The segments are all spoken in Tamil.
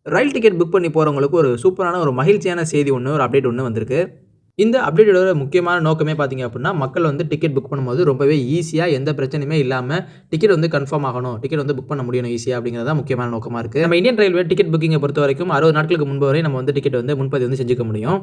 ரயில் டிக்கெட் புக் பண்ணி போறவங்களுக்கு ஒரு சூப்பரான ஒரு மகிழ்ச்சியான செய்தி ஒண்ணு, ஒரு அப்டேட் ஒண்ணு வந்திருக்கு. இந்த அப்டேட்டோட முக்கியமான நோக்கமே பார்த்தீங்க அப்டின்னா, மக்கள் வந்து டிக்கெட் புக் பண்ணும்போது ரொம்பவே ஈஸியா எந்த பிரச்சனையுமே இல்லாம டிக்கெட் வந்து கன்ஃபார்ம் ஆகணும். டிக்கெட் வந்து புக் பண்ண முடியணும் ஈஸியா அப்படிங்கிறது தான் முக்கியமான நோக்கமா இருக்கு. நம்ம இந்தியன் ரயில்வே டிக்கெட் புக்கிங்க பொறுத்தவரைக்கும் 60 நாட்களுக்கு முன்பு வரை நம்ம வந்து டிக்கெட் வந்து முன்பதிவு வந்து செஞ்சுக்க முடியும்.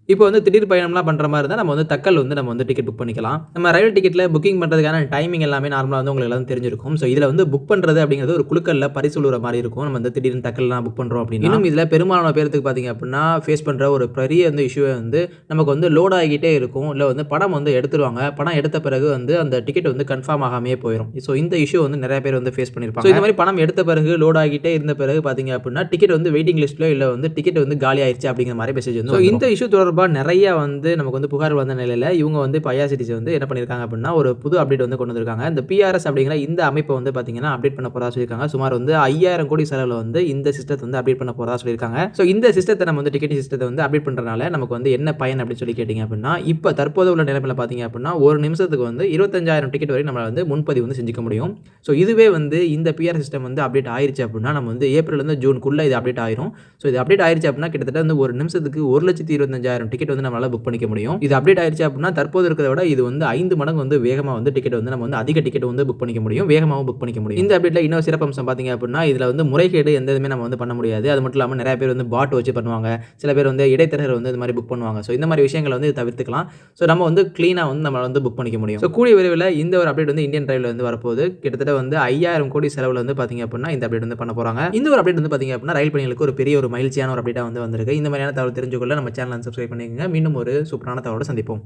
இப்போ வந்து திடீர் பயணம்லாம் பண்ற மாரி இருந்தா, நம்ம வந்து தக்கல் வந்து நம்ம வந்து டிக்கெட் புக் பண்ணிக்கலாம். நம்ம ரயில் டிக்கெட்ல புக்கிங் பண்றதுக்கான டைமிங் எல்லாமே நார்மலா வந்து உங்களுக்கு எல்லாம் தெரிஞ்சிருக்கும். ஸோ இதுல வந்து புக் பண்றது அப்படிங்கிறது ஒரு குலுக்கல்ல பரிசு விழுற மாரி இருக்கும். நம்ம வந்து திடீர்னு தக்கல்லாம் புக் பண்றோம் அப்படின்னா. இன்னும் இதுல பெரும்பாலான பேருக்கு பார்த்தீங்க அப்படின்னா, ஃபேஸ் பண்ற ஒரு பெரிய வந்து இஷ்யூவே வந்து நமக்கு வந்து லோட் ஆகிட்டே இருக்கும். இல்ல வந்து பணம் வந்து எடுத்துருவாங்க. பணம் எடுத்த பிறகு வந்து அந்த டிக்கெட் வந்து கன்ஃபார்ம் ஆகாமயே போயிரும். ஸோ இந்த இஷ்யூ வந்து நெறைய பேர் வந்து ஃபேஸ் பண்ணியிருப்பாங்க. ஸோ இந்த மாரி பணம் எடுத்த பிறகு லோட் ஆகிட்டே இருந்த பிறகு பார்த்தீங்க அப்படின்னா, டிக்கெட் வந்து வெயிட்டிங் லிஸ்ட்ல இல்ல வந்து டிக்கெட் வந்து காலி ஆயிருச்சு அப்படிங்கிற மாரி மெசேஜ் வந்து வந்துரும். இந்த இஷ்யூ தொடர்பா நெறைய வந்து நமக்கு வந்து புகார் வந்த நிலையில இவங்க வந்து இப்போ ஐஆர்சிடிசி வந்து என்ன பண்ணியிருக்காங்க அப்படின்னா, ஒரு புது அப்டேட் வந்து கொண்டு வந்திருக்காங்க. இந்த பிஆர்எஸ் அப்படிங்கிற இந்த அமைப்பை வந்து பார்த்தீங்கன்னா, அப்டேட் பண்ண போறதா சொல்லியிருக்காங்க. சுமார் வந்து 5000 கோடி செலவுல வந்து இந்த சிஸ்டத்தை வந்து அப்டேட் பண்ண போறதா சொல்லியிருக்காங்க. ஸோ இந்த சிஸ்டத்தை நம்ம வந்து டிக்கெட் சிஸ்டத்தை வந்து அப்டேட் பண்றதுனால நமக்கு வந்து என்ன பயன் அப்படின்னு சொல்லி கேட்டீங்க அப்படின்னா, இப்போ தற்போது உள்ள நிலைமையில பார்த்தீங்க அப்படின்னா, ஒரு நிமிஷத்துக்கு வந்து 25,000 டிக்கெட் வரை நம்மளால வந்து முன்பதிவு வந்து செஞ்சுக்க முடியும். ஸோ இதுவே வந்து இந்த பிஆர் சிஸ்டம் வந்து அப்டேட் ஆயிருச்சு அப்படின்னா, நம்ம வந்து ஏப்ரல்லேருந்து ஜூனுக்குள்ள இது அப்டேட் ஆயிரும். ஸோ இது அப்டேட் ஆயிருச்சு அப்படின்னா கிட்டத்தட்ட வந்து ஒரு நிமிஷத்துக்கு 1,25,000 டிக்கெட் வந்து நம்மளால புக் பண்ணிக்க முடியும். இது அப்டேட் ஆயிருச்சு அப்படின்னா தற்போது இருக்கிறத விட இது வந்து 5 மடங்கு வந்து வேகமா வந்து டிக்கெட் வந்து நம்ம வந்து அதிக டிக்கெட் வந்து புக் பண்ணிக்க முடியும். வேகமாவும் புக் பண்ணிக்க முடியும். இந்த அப்டேட்ல இன்னொரு சிறப்பம்சம் பார்த்தீங்க அப்படின்னா, இதுல வந்து முறைகேடு எந்த இதுவுமே நம்ம வந்து பண்ண முடியாது. அது மட்டும் இல்லாம நெறைய பேர் வந்து பாட் வச்சு பண்ணுவாங்க. சில பேர் வந்து இடைத்தரகர் வந்து இந்த மாதிரி புக் பண்ணுவாங்க. ஸோ இந்த மாதிரி விஷயங்களை வந்து தவிர்த்துக்கலாம். ஸோ நம்ம வந்து கிளீனா வந்து நம்ம வந்து புக் பண்ணிக்க முடியும். ஸோ கூடிய விரைவில் இந்த ஒரு அப்டேட் வந்து இந்தியன் ரயில்ல வந்து வரப்போகுது. கிட்டத்தட்ட வந்து 5000 கோடி செலவுல வந்து பார்த்தீங்க அப்படின்னா இந்த அப்டேட் வந்து பண்ண போறாங்க. இந்த ஒரு அப்டேட் வந்து பார்த்தீங்க அப்படின்னா ரயில் பயணிகளுக்கு ஒரு பெரிய ஒரு மகிழ்ச்சியான ஒரு அப்டேட்டா வந்து வந்திருக்கு. இந்த மாதிரியான தகவல் தெரிஞ்சுக்கொள்ள நம்ம சேனலை சப்ஸ்கிரைப் பண்ணிக்கங்க. மீண்டும் ஒரு சூப்பரான தகவலோட சந்திப்போம்.